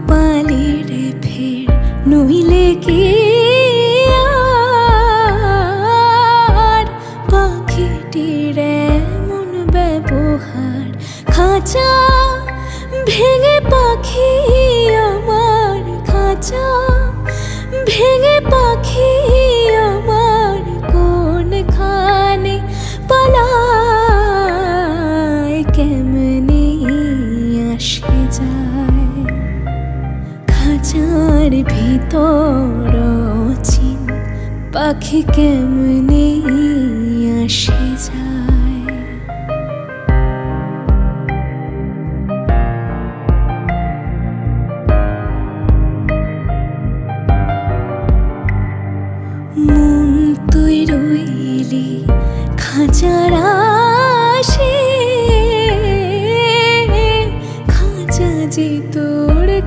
পালির ফের নইলে কি আর পাখিটির এমন ব্যবহার খাঁচা ভেঙে পাখি আমার খাঁচা ভেঙে পাখি আমার কোনখানে পালায় কেমনে আসে যায় খাঁচার ভিতর চিন পাখি কেমনে আসে যায়।